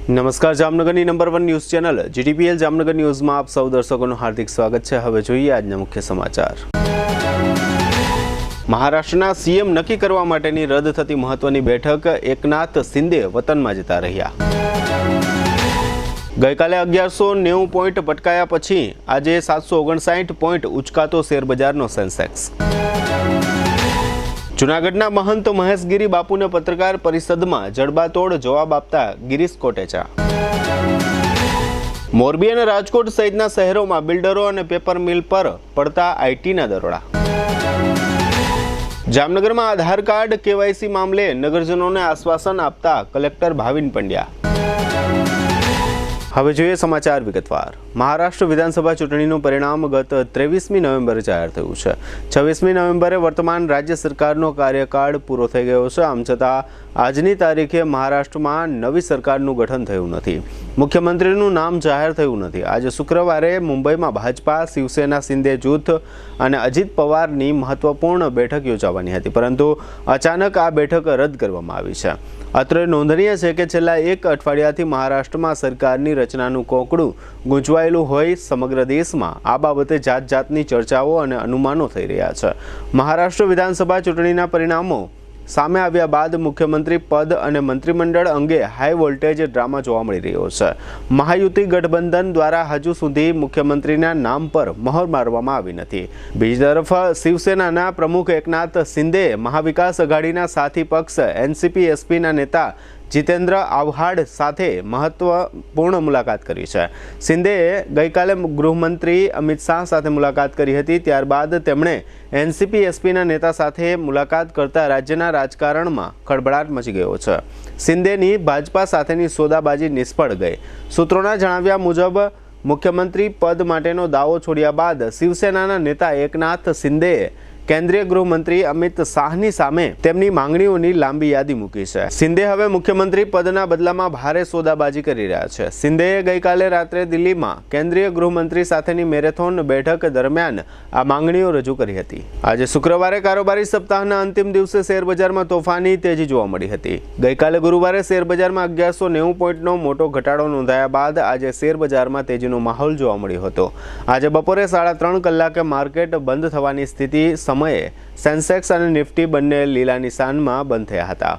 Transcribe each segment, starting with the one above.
નમસ્કાર, જામનગરની number 1 news channel GTPL Jamnagar ન્યૂઝમાં આપ સૌ દર્શકોનું હાર્દિક સ્વાગત છે। હવે જોઈએ આજના મુખ્ય સમાચાર। મહારાષ્ટ્રના સીએમ નક્કી કરવા માટેની રદ થતી મહત્વની બેઠક, એકનાથ શિંદે વતનમાં જતા રહ્યા। ગઈકાલે 1190 પોઈન્ટ પટકાયા પછી આજે 759 પોઈન્ટ ઉચકાતો શેરબજારનો સેન્સેક્સ। જૂનાગઢના મહંત મહેશગીરી બાપુને પત્રકાર પરિષદમાં જડબાતોડ જવાબ આપતા ગિરીશ કોટેચા। મોરબી અને રાજકોટ સહિતના શહેરોમાં બિલ્ડરો અને પેપર મિલ પર પડતા આઈટીના દરોડા। જામનગરમાં આધાર કાર્ડ કેવાયસી મામલે નગરજનોને આશ્વાસન આપતા કલેક્ટર ભાવિન પંડ્યા। હવે જોઈએ સમાચાર વિગતવાર। મહારાષ્ટ્ર વિધાનસભા ચૂંટણીનું પરિણામ ગત 23મી નવેમ્બરે જાહેર થયું છે। 26મી નવેમ્બરે વર્તમાન રાજ્ય સરકારનો કાર્યકાળ પૂરો થઈ ગયો છે। આમ છતાં આજની તારીખે મહારાષ્ટ્રમાં નવી સરકારનું ગઠન થયું નથી, મુખ્યમંત્રીનું નામ જાહેર થયું નથી। આજે શુક્રવારે મુંબઈમાં ભાજપા, શિવસેના, શિંદે જૂથ અને અજીત પવારની મહત્વપૂર્ણ બેઠક યોજાવાની હતી, પરંતુ અચાનક આ બેઠક રદ કરવામાં આવી છે। અત્રે નોંધનીય છે કે છેલ્લા એક અઠવાડિયાથી મહારાષ્ટ્રમાં સરકારની રચનાનું કોકડું ગૂંચવાયેલું હોય સમગ્ર દેશમાં આ બાબતે જાત જાતની ચર્ચાઓ અને અનુમાનો થઈ રહ્યા છે। મહારાષ્ટ્ર વિધાનસભા ચૂંટણીના પરિણામો સામે આવ્યા બાદ મુખ્યમંત્રી પદ અને મંત્રીમંડળ અંગે હાઈ વોલ્ટેજ ડ્રામા જોવા મળી રહ્યો છે। મહાયુતિ ગઠબંધન દ્વારા હજુ સુધી મુખ્યમંત્રીના નામ પર મહોર મારવામાં આવી નથી। બીજી તરફ શિવસેનાના પ્રમુખ એકનાથ શિંદેએ મહાવિકાસ અઘાડીના સાથી પક્ષ એનસીપી-એસપીના નેતા જીતેન્દ્ર આવ્હાડ સાથે મહત્વપૂર્ણ મુલાકાત કરી છે। શિંદેએ ગઈકાલે ગૃહમંત્રી અમિત શાહ સાથે મુલાકાત કરી હતી। ત્યારબાદ તેમણે એનસીપી-એસપીના નેતા સાથે મુલાકાત કરતા રાજ્યના રાજકારણમાં ખળભળાટ મચી ગયો છે। શિંદેની ભાજપા સાથેની સોદાબાજી નિષ્ફળ ગઈ। સૂત્રોના જણાવ્યા મુજબ મુખ્યમંત્રી પદ માટેનો દાવો છોડ્યા બાદ શિવસેનાના નેતા એકનાથ શિંદેએ કેન્દ્રીય ગૃહમંત્રી અમિત શાહની સામે તેમની માંગણીઓની લાંબી યાદી મૂકી છે। શિંદે હવે મુખ્યમંત્રી પદના બદલામાં ભારે સોદાબાજી કરી રહ્યા છે। શિંદેએ ગઈકાલે રાત્રે દિલ્હીમાં કેન્દ્રીય ગૃહમંત્રી સાથેની મેરેથોન બેઠક દરમિયાન આ માંગણીઓ રજૂ કરી હતી। આજે શુક્રવારે કારોબારી સપ્તાહના અંતિમ દિવસે શેરબજારમાં તોફાની તેજી જોવા મળી હતી। ગઈકાલે ગુરુવારે શેરબજારમાં 1190 પોઈન્ટનો મોટો ઘટાડો નોંધાયા બાદ આજે શેરબજારમાં તેજીનો માહોલ જોવા મળ્યો હતો। આજે બપોરે 3.5 કલાકે માર્કેટ બંધ થવાની સ્થિતિ સમયે સેન્સેક્સ અને નિફ્ટી બંને લીલા નિશાનમાં બંધ થયા હતા।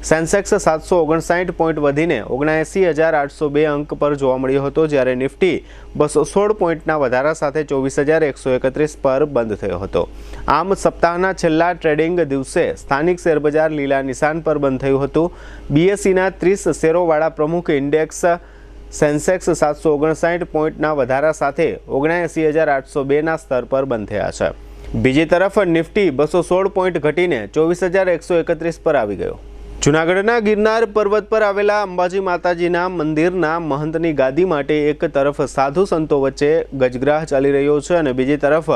સેન્સેક્સ 759 પોઈન્ટ વધીને 79,802 અંક પર જોવા મળ્યો હતો, જ્યારે નિફ્ટી 216 પોઈન્ટના વધારા સાથે 24,131 પર બંધ થયો હતો। આમ સપ્તાહના છેલ્લા ટ્રેડિંગ દિવસે સ્થાનિક શેરબજાર લીલા નિશાન પર બંધ થયું હતું। બીએસસીના 30 શેરોવાળા પ્રમુખ ઇન્ડેક્સ સેન્સેક્સ 759 પોઈન્ટના વધારા સાથે 79,802ના સ્તર પર બંધ થયા છે। બીજી તરફ નિફ્ટી 216 પોઈન્ટ ઘટીને 24,131 પર આવી ગયો। જૂનાગઢના ગિરનાર પર્વત પર આવેલા અંબાજી માતાજીના મંદિરના મહંતની ગાદી માટે એક તરફ સાધુ સંતો વચ્ચે ગજગ્રાહ ચાલી રહ્યો છે અને બીજી તરફ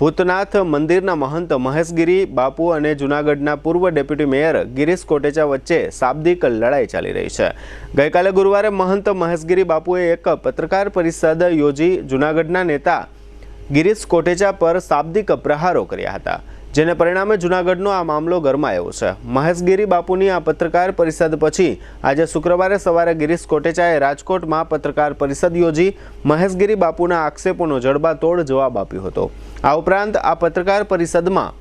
ભૂતનાથ મંદિરના મહંત મહેશગીરી બાપુ અને જૂનાગઢના પૂર્વ ડેપ્યુટી મેયર ગિરીશ કોટેચા વચ્ચે શાબ્દિક લડાઈ ચાલી રહી છે। ગઈકાલે ગુરુવારે મહંત મહેશગીરી બાપુએ એક પત્રકાર પરિષદ યોજી જૂનાગઢના નેતા ગિરીશ કોટેચા પર શાબ્દિક પ્રહારો કર્યા હતા, જેને પરિણામે જૂનાગઢનો આ મામલો ગરમાયો છે। મહેશગીરી બાપુની આ પત્રકાર પરિષદ પછી આજે શુક્રવારે સવારે ગિરીશ કોટેચાએ રાજકોટમાં પત્રકાર પરિષદ યોજી મહેશગીરી બાપુના આક્ષેપોનો જડબાતોડ જવાબ આપ્યો હતો। આ ઉપરાંત આ પત્રકાર પરિષદમાં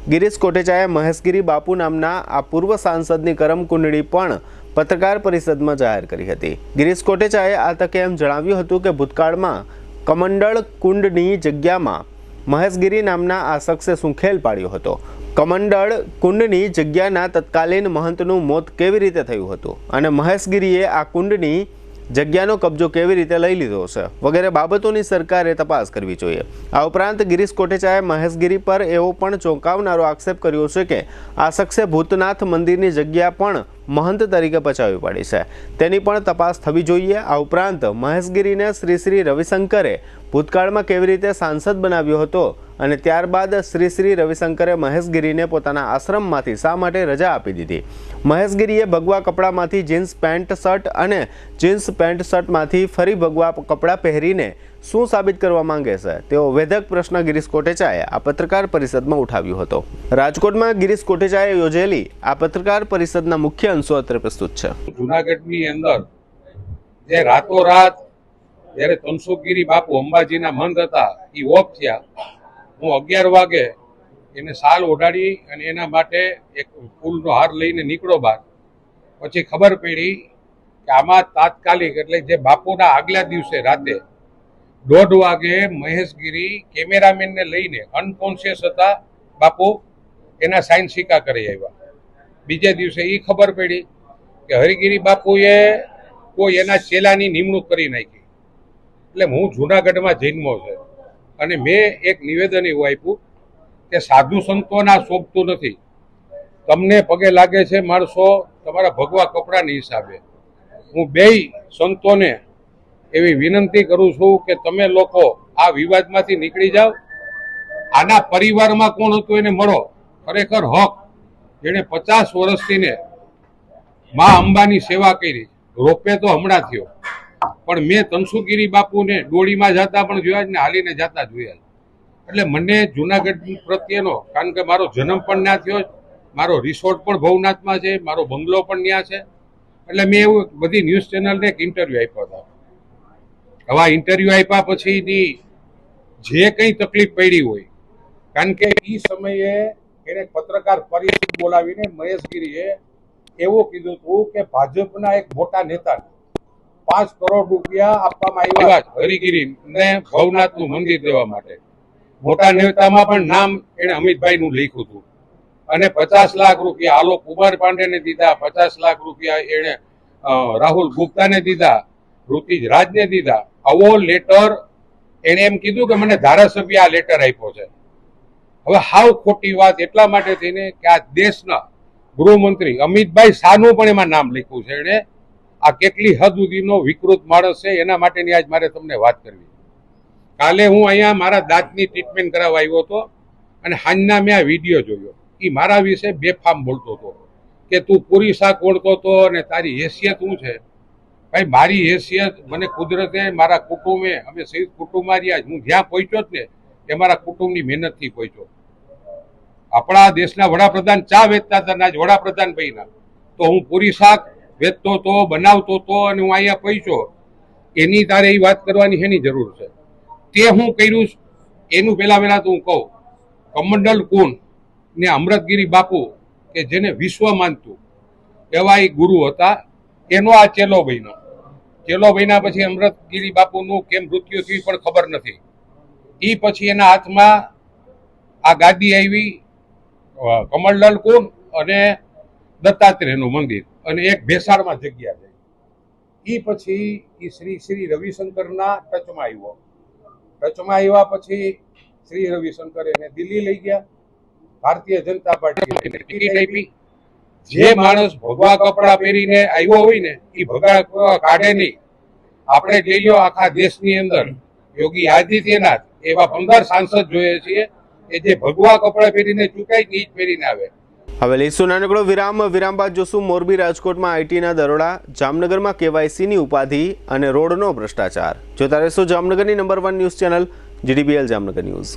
ગિરીશ કોટેચાએ મહેશગીરી બાપુ નામના આ પૂર્વ સાંસદની કરમકુંડળી પણ પત્રકાર પરિષદમાં જાહેર કરી હતી। ગિરીશ કોટેચાએ આ તકે એમ જણાવ્યું હતું કે ભૂતકાળમાં કમંડળ કુંડની જગ્યામાં મહેશગીરી નામના આ શખ્સે શું ખેલ પાડ્યો હતો, કમંડળ કુંડની જગ્યાના તત્કાલીન મહંતનું મોત કેવી રીતે થયું હતું અને મહેશગીરીએ આ કુંડની જગ્યાનો કબજો કેવી રીતે લઈ લીધો છે વગેરે બાબતોની સરકારે તપાસ કરવી જોઈએ। આ ઉપરાંત ગિરીશ કોટેચાએ મહેશગીરી પર એવો પણ ચોંકાવનારો આક્ષેપ કર્યો છે કે આ શખ્સે ભૂતનાથ મંદિરની જગ્યા પણ મહંત તરીકે પચાવી પાડી છે, તેની પણ તપાસ થવી જોઈએ। આ ઉપરાંત મહેશગીરીને શ્રી રવિશંકરે ભૂતકાળમાં કેવી રીતે સાંસદ બનાવ્યો હતો અને ત્યારબાદ શ્રી રવિશંકરે મહેશગીરીને પોતાના આશ્રમમાંથી શા માટે રજા આપી દીધી। મહેશગીરીએ ભગવા કપડામાંથી જીન્સ પેન્ટ શર્ટ અને જીન્સ પેન્ટ શર્ટમાંથી ફરી ભગવા કપડાં પહેરીને શું સાબિત કરવા માંગે છે તેવો વેધક પ્રશ્ન ગિરીશ કોટેચાએ આ પત્રકાર પરિષદમાં ઉઠાવ્યો હતો। રાજકોટમાં ગિરીશ કોટેચાએ યોજેલી આ પત્રકાર પરિષદના મુખ્ય અંશો અત્રે પ્રસ્તુત છે। જૂનાગઢની અંદર જે રાતોરાત જ્યારે તનસુખગીરી બાપુ અંબાજીના મંદ હતા એ ઓફ થયા, હું 11 વાગે એને શાલ ઓઢાડી અને એના માટે એક ફૂલનો હાર લઈને નીકળો બહાર. પછી ખબર પડી કે આમાં તાત્કાલિક એટલે જે બાપુના આગલા દિવસે રાતે 1:30 વાગે મહેશગીરી કેમેરામેનને લઈને અનકોન્શિયસ હતા બાપુ, એના સાઇન સિક્કા કરી આવ્યા. બીજે દિવસે એ ખબર પડી કે હરિગીરી બાપુએ કોઈ એના ચેલાની નિમણૂક કરી નાખી. એટલે હું જુનાગઢમાં જન્મો છે અને મેં એક નિવેદન એવું આપ્યું કે સાધુ સંતોના શોભતું નથી, તમને પગે લાગે છે માણસો તમારા ભગવા કપડાની હિસાબે. હું બેય સંતોને એવી વિનંતી કરું છું કે તમે લોકો આ વિવાદમાંથી નીકળી જાઓ. આના પરિવારમાં કોણ હતું એને મળો. ખરેખર હક જેણે 50 વર્ષથી ને મા અંબાની સેવા કરી. રોપે તો હમણાં થયો, પણ મેં તનસુખગીરી બાપુને ડોળીમાં જતા પણ જોયા ને હાલીને જતા જોયા. એટલે મને જુનાગઢ પ્રત્યેનો, કારણ કે મારો જન્મ પણ ત્યાં થયો, મારો રિસોર્ટ પણ ભવનાથમાં છે, મારો બંગલો પણ ત્યાં છે. એટલે મેં એવું બધી ન્યૂઝ ચેનલને એક ઇન્ટરવ્યુ આપ્યો હતો. હવે આ ઇન્ટરવ્યુ આપ્યા પછીની જે કંઈ તકલીફ પડી હોય, કારણ કે એ સમયે એને પત્રકાર પરિષદ બોલાવીને મહેશગીરીએ એવું કીધું હતું કે ભાજપના એક મોટા નેતાને 5 કરોડ રૂપિયા આપવામાં આવ્યા હરિગીરીને ભવનાથનું મંદિર દેવા માટે. મોટા નેતામાં પણ નામ એને અમિતભાઈનું લખ્યું હતું અને 50 લાખ રૂપિયા આલોક કુમાર પાંડેને દીધા, 50 લાખ રૂપિયા એને રાહુલ ગુપ્તાને દીધા, ઋતિજ રાજને દીધા. આવો લેટર એને એમ કીધું કે મને ધારાસભ્ય આ લેટર આપ્યો છે. હવે હાવ ખોટી વાત એટલા માટે થઈને કે આ દેશના ગૃહમંત્રી અમિતભાઈ શાહનું પણ એમાં નામ લખ્યું છે. એને આ કેટલી હદ સુધીનો વિકૃત માણસ છે એના માટેની આજ મારે તમને વાત કરવી. કાલે હું અહીંયા મારા દાંતની ટ્રીટમેન્ટ કરાવવા આવ્યો હતો અને હાંજના મેં આ વિડીયો જોયો. એ મારા વિશે બેફામ બોલતો હતો કે તું પૂરી શાક ઓળતો હતો અને તારી હેસિયત શું છે. ભાઈ મારી હેસિયત મને કુદરતે, મારા કુટુંબે, અમે સંયુક્ત કુટુંબમાં રહ્યા. હું જ્યાં પહોંચ્યો જ ને એ મારા કુટુંબની મહેનતથી પહોંચ્યો. આપણા દેશના વડાપ્રધાન ચા વેચતા હતા, આજ વડાપ્રધાન બન્યા. તો હું પૂરી શાક વેચતો હતો, બનાવતો હતો અને હું અહીંયા પહોંચ્યો. એની તારે એ વાત કરવાની શેની જરૂર છે? તે હું કર્યું એનું પહેલા તો હું કહું, કમંડલ કુંડ ને અમૃતગીરી બાપુ કે જેને વિશ્વ માનતું એવા એ ગુરુ હતા, એનો આ ચેલો બન્યો. ચેલો બન્યા પછી અમૃતગીરી બાપુનું કેમ મૃત્યુ થયું પણ ખબર નથી. એ પછી એના હાથમાં આ ગાદી આવી, કમળલાલ કુંડ અને દત્તાત્રેયનું મંદિર અને એક ભેસાણમાં જગ્યા થઈ. એ પછી એ શ્રી રવિશંકરના ટચમાં આવ્યો. ટચમાં આવ્યા પછી શ્રી રવિશંકર એને દિલ્હી લઈ ગયા. ભારતીય જનતા પાર્ટી ટિકિટ આપી. જે માણસ ભગવા કપડા પહેરીને આવ્યો હોય ને એ ભગવા કાઢે નહીં. આપણે જોઈ લો આખા દેશની અંદર યોગી આદિત્યનાથ એવા 15 સાંસદ જોઈએ છીએ કે જે ભગવા કપડા પહેરીને ચૂકાય ને જ પહેરીને આવે. હવે લઈશું નાનકડો વિરામ બાદ જોશું મોરબી રાજકોટમાં આઈટીના દરોડા, જામનગરમાં કેવાયસીની ઉપાધિ અને રોડનો ભ્રષ્ટાચાર. જોતા રહેશો જામનગરની number 1 news channel GDBL Jamnagar news.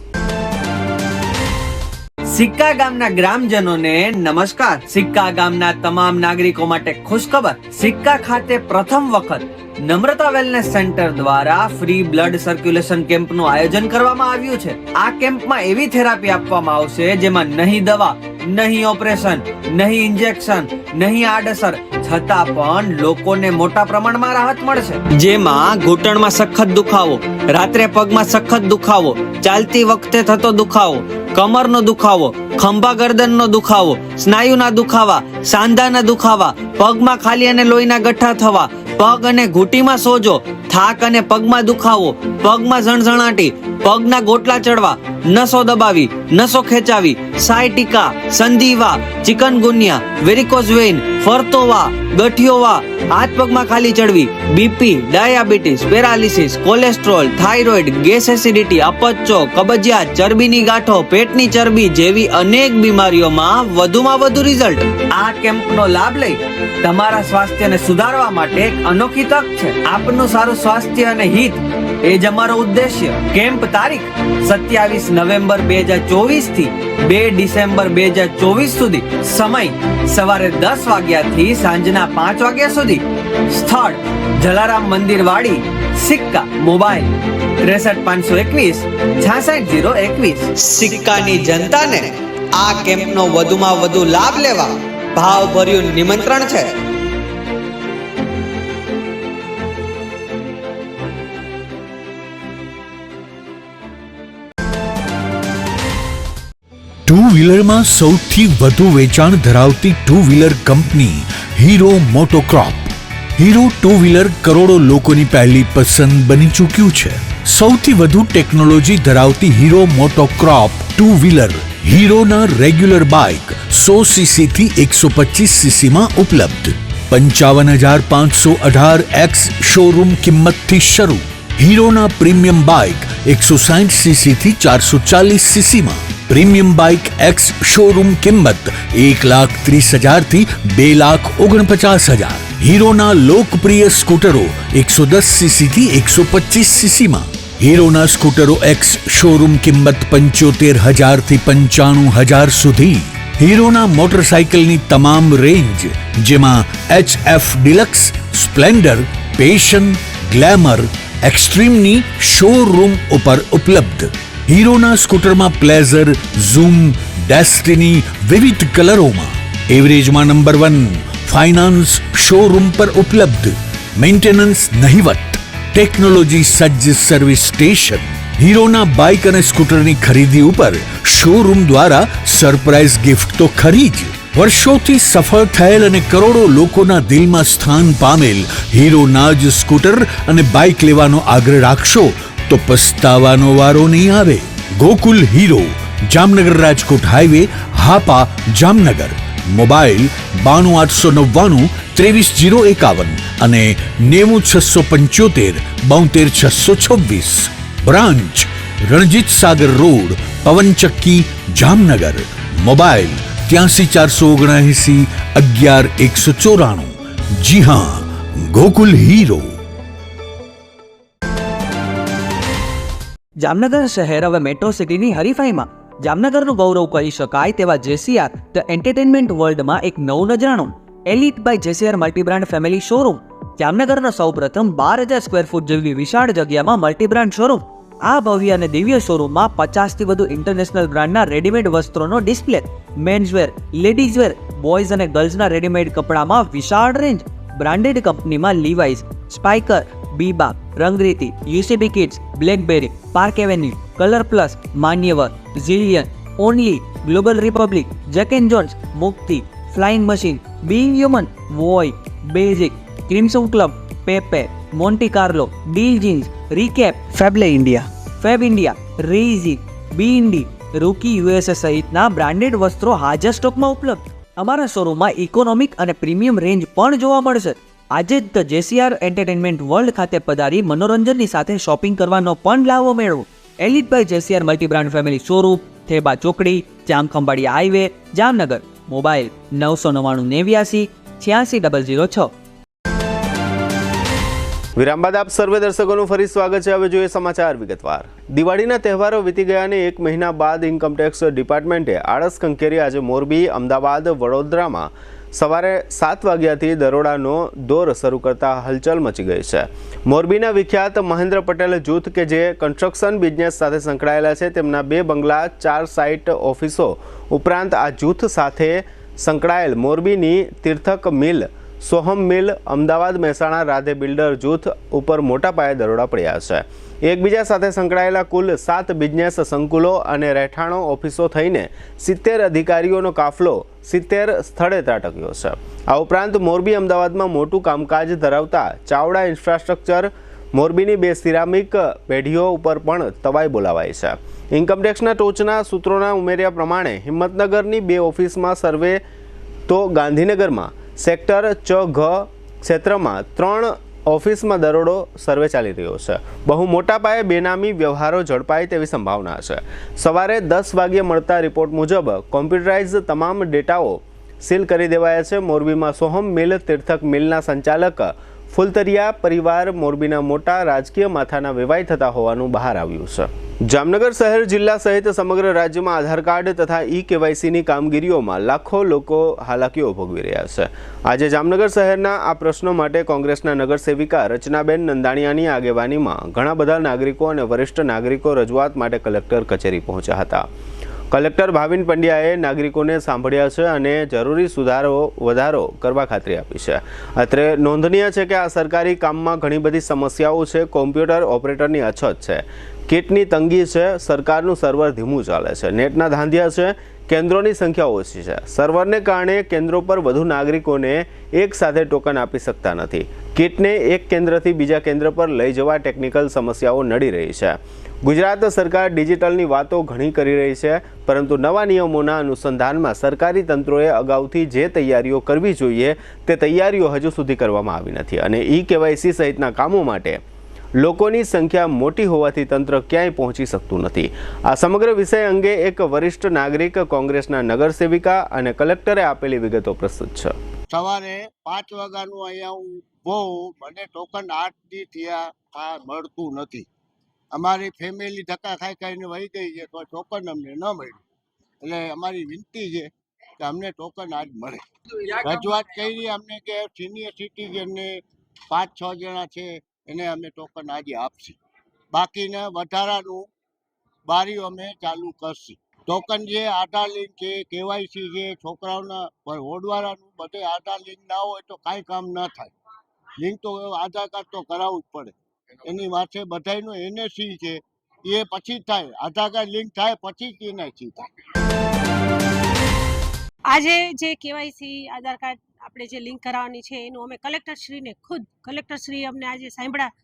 સિક્કા ગામના ગ્રામજનોને નમસ્કાર. સિક્કા ગામના તમામ નાગરિકો માટે ખુશખબર. સિક્કા ખાતે પ્રથમ વખત નમ્રતા વેલનેસ સેન્ટર દ્વારા ફ્રી બ્લડ સર્ક્યુલેશન કેમ્પનું આયોજન કરવામાં આવ્યું છે. આ કેમ્પમાં એવી થેરાપી આપવામાં આવશે જેમાં નહીં દવા, નહીં ઓપરેશન, નહીં ઇન્જેક્શન, નહીં આડઅસર, છતાં પણ લોકોને મોટા પ્રમાણમાં રાહત મળશે. જેમાં ઘૂંટણમાં સખત દુખાવો, રાત્રે પગમાં સખત દુખાવો, ચાલતી વખતે થતો દુખાવો, કમરનો દુખાવો, ખંભા ગરદનનો દુખાવો, સ્નાયુના દુખાવા, સાંધાના દુખાવા, પગમાં ખાલી અને લોહીના ગઠ્ઠા થવા, પગ અને ઘૂંટીમાં સોજો, થાક અને પગમાં દુખાવો, પગમાં ઝણઝણાટી, પગના ગોટલા ચડવા, નસો દબાવી, નસો ખેંચાવી, સાયટિકા, સંધિવા, ચિકનગુનિયા, વેરિકોઝ વેઇન, ફરતોવા, ગઠિયોવા, હાથ પગમાં ખાલી ચડવી, BP, diabetes, paralysis, cholesterol, thyroid, gas acidity, અપચો, કબજિયાત, ચરબીની ગાંઠો, પેટની ચરબી જેવી અનેક બીમારીઓમાં વધુમાં વધુ રિઝલ્ટ. આ કેમ્પનો લાભ લઈ તમારા સ્વાસ્થ્યને સુધારવા માટે એક અનોખી તક છે. આપનું સારું સ્વાસ્થ્ય અને હિત એ જ અમારો ઉદ્દેશ્ય. કેમ્પ તારીખ 27 નવેમ્બર 2024 થી 2 ડિસેમ્બર 2024 સુધી. સમય સવારે 10 વાગ્યાથી સાંજના 5 વાગ્યા સુધી. સ્થળ જલારામ મંદિર વાડી સિક્કા મોબાઈલ 63 521 66 021. સિક્કાની જનતાને આ કેમ્પનો વધુમાં વધુ લાભ લેવા ભાવભર્યું નિમંત્રણ છે. ટુ વ્હીલરમાં સૌથી વધુ વેચાણ ધરાવતી ટુ વ્હીલર કંપની હીરો મોટોક્રોપ. હીરો ટુ વ્હીલર કરોડો લોકોની પહેલી પસંદ બની ચૂક્યું છે. સૌથી વધુ ટેકનોલોજી ધરાવતી હીરો મોટોક્રોપ ટુ વ્હીલર હીરોના રેગ્યુલર બાઇક 100 સીસી થી 125 સીસી માં ઉપલબ્ધ. 55,518 શોરૂમ કિંમતથી શરૂ. હીરોના પ્રીમિયમ બાઇક 160 સીસી થી 440 સીસી માં. પ્રીમિયમ બાઇક એક્સ શોરૂમ કિંમત 1,30,000 થી 2,49,000. હીરોના લોકપ્રિય સ્કૂટરો 110 સીસી થી 125 સીસી માં. હીરોના સ્કૂટરો એક્સ શોરૂમ કિંમત 75,000 થી 95,000 સુધી. હીરોના મોટરસાઇકલની તમામ રેન્જ જેમાં HF deluxe, splendor, passion, glamour, એક્સ્ટ્રીમની શોરૂમ ઉપર ઉપલબ્ધ. હીરોના સ્કૂટરમાં પ્લેઝર, ઝૂમ, ડેસ્ટિની વિવિધ કલરોમાં. એવરેજમાં નંબર 1. ફાઇનાન્સ શોરૂમ પર ઉપલબ્ધ. મેન્ટેનન્સ નહિવત. ટેકનોલોજી સજ્જ સર્વિસ સ્ટેશન. હીરોના બાઇક અને સ્કૂટરની ખરીદી ઉપર શોરૂમ દ્વારા સરપ્રાઇઝ ગિફ્ટ તો ખરી જ. વર્ષોથી સફળ થયેલ અને કરોડો લોકોના દિલમાં સ્થાન પામેલ હીરોના જ સ્કૂટર અને બાઇક લેવાનો આગ્રહ રાખશો તો પસ્તાવાનો વારો નહીં આવે. Gokul hero, Jamnagar Rajkot highway, Hapa, Jamnagar. Mobile 92,899 23,051 અને 90,675 72,626. Branch Ranjit Sagar road, પવનચક્કી, Jamnagar. Mobile 83,479 11,194. જી હા, ગોકુલ હીરો. જામનગર શહેર હવે મેટ્રો સિટીની હરીફાઈમાં જામનગરનું ગૌરવ કરી શકાય તેવા જેસીઆર ધ એન્ટરટેનમેન્ટ વર્લ્ડમાં એક નવું નજરાણું elite by જેસીઆર multi brand family showroom. જામનગરના સૌપ્રથમ 12,000 સ્ક્વેર ફૂટ જેવી વિશાળ જગ્યામાં મલ્ટીબ્રાન્ડ શોરૂમ. આ ભવ્ય અને દિવ્ય શોરૂમમાં 50થી વધુ ઇન્ટરનેશનલ બ્રાન્ડના રેડીમેડ વસ્ત્રોનો ડિસ્પ્લે. મેન્સવેર, લેડીઝવેર, બોયઝ અને ગર્લ્સના રેડીમેડ કપડામાં વિશાળ રેન્જ. બ્રાન્ડેડ કંપનીમાં Levi's, Spykar, Biba, Rangriti, UCB kids, Blackberry, Park Avenue, Color Plus, Manyavar, Zillion, Only, Global Republic, Jack and Jones, Mukti, Flying Machine, Being Human, વોય, Basics, Crimson Club, Pepe, Monte Carlo, Deal Jeans, Recap, ફેબલે India, Fab India, રેઝી, બી ઇન્ડી, Rookie USA સહિતના બ્રાન્ડેડ વસ્ત્રો હાજર સ્ટોકમાં ઉપલબ્ધ. અમારા શોરૂમમાં ઇકોનોમિક અને પ્રીમિયમ રેન્જ પણ જોવા મળશે. આજે જ ધ જેસીઆર એન્ટરટેનમેન્ટ વર્લ્ડ ખાતે પધારી મનોરંજનની સાથે શોપિંગ કરવાનો પણ લાવો મેળવો. Elite by જેસીઆર multi brand family showroom, Theba ચોકડી, જામખંભાળિયા હાઈવે, જામનગર. મોબાઈલ 999 86 006. વિરામ બાદ આપ સર્વે દર્શકોનું ફરી સ્વાગત છે. હવે જોઈએ સમાચાર વિગતવાર. દિવાળીના તહેવારો વીતી ગયા અને 1 મહિના બાદ ઇન્કમટેક્સ ડિપાર્ટમેન્ટે આળસ કંકેરી આજે મોરબી, અમદાવાદ, વડોદરામાં સવારે 7 વાગ્યાથી દરોડાનો દોર શરૂ કરતા હલચલ મચી ગઈ છે. મોરબીના વિખ્યાત મહેન્દ્ર પટેલ જૂથ કે જે કન્સ્ટ્રક્શન બિઝનેસ સાથે સંકળાયેલા છે, તેમના 2 બંગલા, 4 સાઇટ ઓફિસો ઉપરાંત આ જૂથ સાથે સંકળાયેલ મોરબીની તીર્થક મિલ, સોહમ મિલ, અમદાવાદ મહેસાણા રાધે બિલ્ડર જૂથ ઉપર મોટા પાયે દરોડા પડ્યા છે. એકબીજા સાથે સંકળાયેલા કુલ 7 બિઝનેસ સંકુલો અને રહેઠાણો ઓફિસો થઈને 70 અધિકારીઓનો કાફલો 70 સ્થળે ત્રાટક્યો છે. આ ઉપરાંત મોરબી, અમદાવાદમાં મોટું કામકાજ ધરાવતા ચાવડા ઇન્ફ્રાસ્ટ્રક્ચર, મોરબીની 2 સિરામિક પેઢીઓ ઉપર પણ તવાઈ બોલાવાઈ છે. ઇન્કમટેક્સના ટોચના સૂત્રોના ઉમેર્યા પ્રમાણે હિંમતનગરની 2 ઓફિસમાં સર્વે તો ગાંધીનગરમાં સેક્ટર ચ ઘ ક્ષેત્રમાં 3 ઓફિસમાં દરોડો સર્વે ચાલી રહ્યો છે. બહુ મોટા પાયે બેનામી વ્યવહારો ઝડપાય તેવી સંભાવના છે. સવારે 10 વાગ્યે મળતા રિપોર્ટ મુજબ કોમ્પ્યુટરાઇઝ તમામ ડેટાઓ સીલ કરી દેવાયા છે. મોરબીમાં સોહમ મિલ, તીર્થક મિલના સંચાલક ફુલતરિયા પરિવાર મોરબીના મોટા રાજકીય માથાના વેવાઈ થતા હોવાનું બહાર આવ્યું છે. જામનગર શહેર જિલ્લા સહિત સમગ્ર રાજ્યમાં આધાર કાર્ડ તથા કેવાયસીની કામગીરીઓમાં લાખો લોકો હાલાકીઓ ભોગવી રહ્યા છે. આજે જામનગર શહેરના આ પ્રશ્નો માટે કોંગ્રેસના નગરસેવિકા રચનાબેન નંદાણીયાની આગેવાનીમાં ઘણા બધા નાગરિકો અને વરિષ્ઠ નાગરિકો રજૂઆત માટે કલેક્ટર કચેરી પહોંચ્યા હતા. કલેક્ટર ભાવિન પંડ્યાએ નાગરિકોને સાંભળ્યા છે અને જરૂરી વધારો કરવા ખાતરી આપી છે. અત્રે નોંધનીય છે કે આ સરકારી કામમાં ઘણી બધી સમસ્યાઓ છે. કોમ્પ્યુટર ઓપરેટરની અછત છે, કિટની તંગી છે, સરકારનું સર્વર ધીમું ચાલે છે, નેટના ધાંધિયા છે, કેન્દ્રોની સંખ્યા ઓછી છે. સર્વરને કારણે કેન્દ્રો પર વધુ નાગરિકોને એક સાથે ટોકન આપી શકતા નથી. કિટને એક કેન્દ્રથી બીજા કેન્દ્ર પર લઈ જવા ટેકનિકલ સમસ્યાઓ નડી રહી છે. ગુજરાત સરકાર ડિજિટલની વાતો ઘણી કરી રહી છે, પરંતુ નવા નિયમોના અનુસંધાનમાં સરકારી તંત્રોએ અગાઉથી જે તૈયારીઓ કરવી જોઈએ તે તૈયારીઓ હજુ સુધી કરવામાં આવી નથી અને કેવાયસી સહિતના કામો માટે લોકોની સંખ્યા મોટી હોવાથી તંત્ર ક્યાંય પહોંચી શકતું નથી. આ સમગ્ર વિષય અંગે એક વરિષ્ઠ નાગરિક, કોંગ્રેસના નગરસેવિકા અને કલેક્ટરે આપેલી વિગતો પ્રસ્તુત છે. સવારે 5 વાગ્યાનું અહીંયા હું બહુ મને ટોકન 8 દી થયા મળતું નથી. અમારી ફેમિલી ધક્કા ખાઈને વહી ગઈ છે તો ટોકન અમને ન મળ્યું. એટલે અમારી વિનંતી છે કે અમને ટોકન આજ મળે. રજૂઆત કરી અમને કે સિનિયર સિટીઝનને 5-6 જણા છે એને અમે ટોકન આજે આપશી. બાકીને વધારાનું બારીઓ અમે ચાલુ કરશી. ટોકન જે આધાર લિંક છે, કેવાયસી છે, છોકરાઓના વોર્ડવાળાનું બધે આધાર લિંક ના હોય તો કાંઈ કામ ન થાય. લિંક તો આધાર કાર્ડ તો કરાવવું જ પડે. એની માથે બધાયનું એનએસસી છે એ પછી થાય, આધાર કાર્ડ લિંક થાય પછી જ એનએસસી થાય. આજે જે કેવાયસી આધાર કાર્ડ આપણે જે લિંક કરાવવાની છે એનું અમે કલેક્ટરશ્રીને કલેક્ટરશ્રી અમને આજે સાંભળ્યા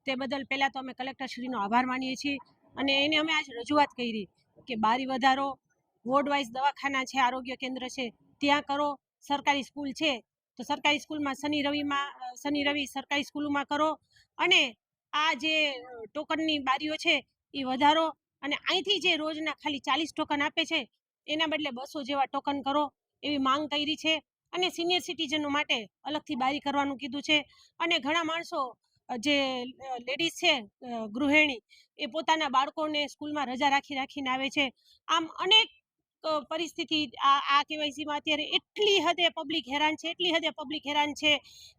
તે બદલ પહેલાં તો અમે કલેક્ટરશ્રીનો આભાર માનીએ છીએ અને એને અમે આજ રજૂઆત કરી કે બારી વધારો, વોર્ડ વાઇઝ દવાખાના છે, આરોગ્ય કેન્દ્ર છે ત્યાં કરો. સરકારી સ્કૂલ છે તો સરકારી સ્કૂલમાં શનિ રવિ સરકારી સ્કૂલોમાં કરો અને આ જે ટોકનની બારીઓ છે એ વધારો અને અહીંથી જે રોજના ખાલી 40 ટોકન આપે છે એના બદલે 200 જેવા ટોકન કરો એવી માંગ કરી છે. અને સિનિયર સિટીઝનો માટે અલગથી બારી કરવાનું કીધું છે. અને ઘણા માણસો જે લેડીઝ છે ગૃહિણી એ પોતાના બાળકોને સ્કૂલમાં રજા રાખીને આવે છે. આમ અનેક પરિસ્થિતિ આ કેવાયસીમાં અત્યારે એટલી હદે પબ્લિક હેરાન છે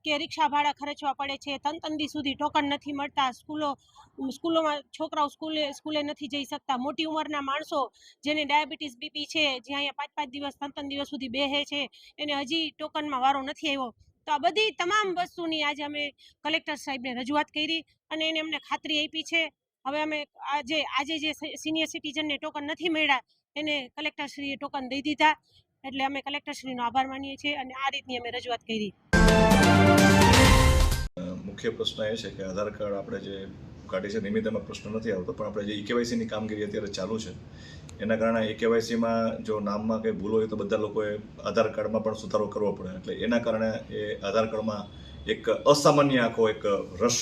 કે રિક્ષા ભાડા ખર્ચવા પડે છે. 3 દી સુધી ટોકન નથી મળતા. સ્કૂલોમાં છોકરાઓ સ્કૂલે નથી જઈ શકતા. મોટી ઉંમરના માણસો જેને ડાયાબિટીસ બીપી છે, જે અહીંયા 5-5 દિવસ 3 દિવસ સુધી બેસે છે, એને હજી ટોકનમાં વારો નથી આવ્યો. તો આ બધી તમામ વસ્તુની આજે અમે કલેક્ટર સાહેબને રજૂઆત કરી અને એને અમને ખાતરી આપી છે. હવે અમે આજે જે સિનિયર સિટીઝનને ટોકન નથી મળ્યા એને કલેક્ટરશ્રીએ ટોકન દઈ દીધા. એટલે અમે કલેક્ટરશ્રીનો આભાર માનીએ છીએ અને આ રીતની અમે રજૂઆત કરી. મુખ્ય પ્રશ્ન એ છે કે આધાર કાર્ડ આપણે જે કાઢી છે નિમિત્ત એમાં પ્રશ્ન નથી આવતો, પણ આપણે જે કેવાયસીની કામગીરી અત્યારે ચાલુ છે એના કારણે કેવાયસીમાં જો નામમાં કંઈ ભૂલ હોય તો બધા લોકોએ આધાર કાર્ડમાં પણ સુધારો કરવો પડે. એટલે એના કારણે એ આધાર કાર્ડમાં એક અસામાન્ય આખો એક રસ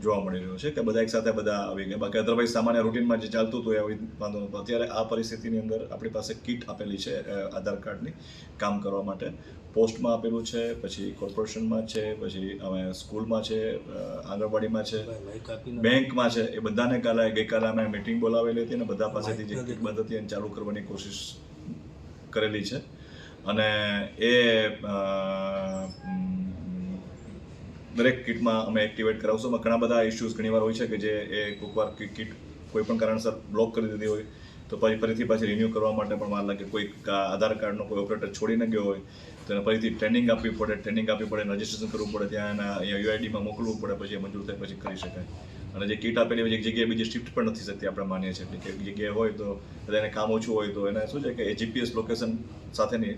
જોવા મળી રહ્યો છે કે બધા એક સાથે બધા આવી ગયા. બાકી અધરવાઇઝ સામાન્ય રૂટીનમાં જે ચાલતું હતું એ વાંધો નહોતો. અત્યારે આ પરિસ્થિતિની અંદર આપણી પાસે કિટ આપેલી છે આધાર કાર્ડની કામ કરવા માટે. પોસ્ટમાં આપેલું છે, પછી કોર્પોરેશનમાં છે, પછી અમે સ્કૂલમાં છે, આંગણવાડીમાં છે, બેંકમાં છે. એ બધાને ગઈકાલે અમે મિટિંગ બોલાવેલી હતી અને બધા પાસેથી જે કિટ બંધ હતી એને ચાલુ કરવાની કોશિશ કરેલી છે. અને એ દરેક કિટમાં અમે એક્ટિવેટ કરાવશું. ઘણા બધા ઇસ્યુઝ ઘણીવાર હોય છે કે જે એ કોઈકવાર કિટ કોઈ પણ કારણસર બ્લોક કરી દીધી હોય તો ફરીથી પાછી રિન્યૂ કરવા માટે પણ વાર લાગે. કોઈ આધાર કાર્ડનો કોઈ ઓપરેટર છોડીને ગયો હોય તો એને ફરીથી ટ્રેનિંગ આપવી પડે, રજિસ્ટ્રેશન કરવું પડે, ત્યાં એના યુઆઈડીમાં મોકલવું પડે, પછી મંજૂર થાય પછી કરી શકાય. અને જે કિટ આપેલી હોય એક જગ્યાએ બીજી શિફ્ટ પણ નથી થતી આપણે માનીએ છીએ. એટલે કે એક જગ્યાએ હોય તો એને કામ ઓછું હોય તો એને શું છે કે એ જીપીએસ લોકેશન સાથેની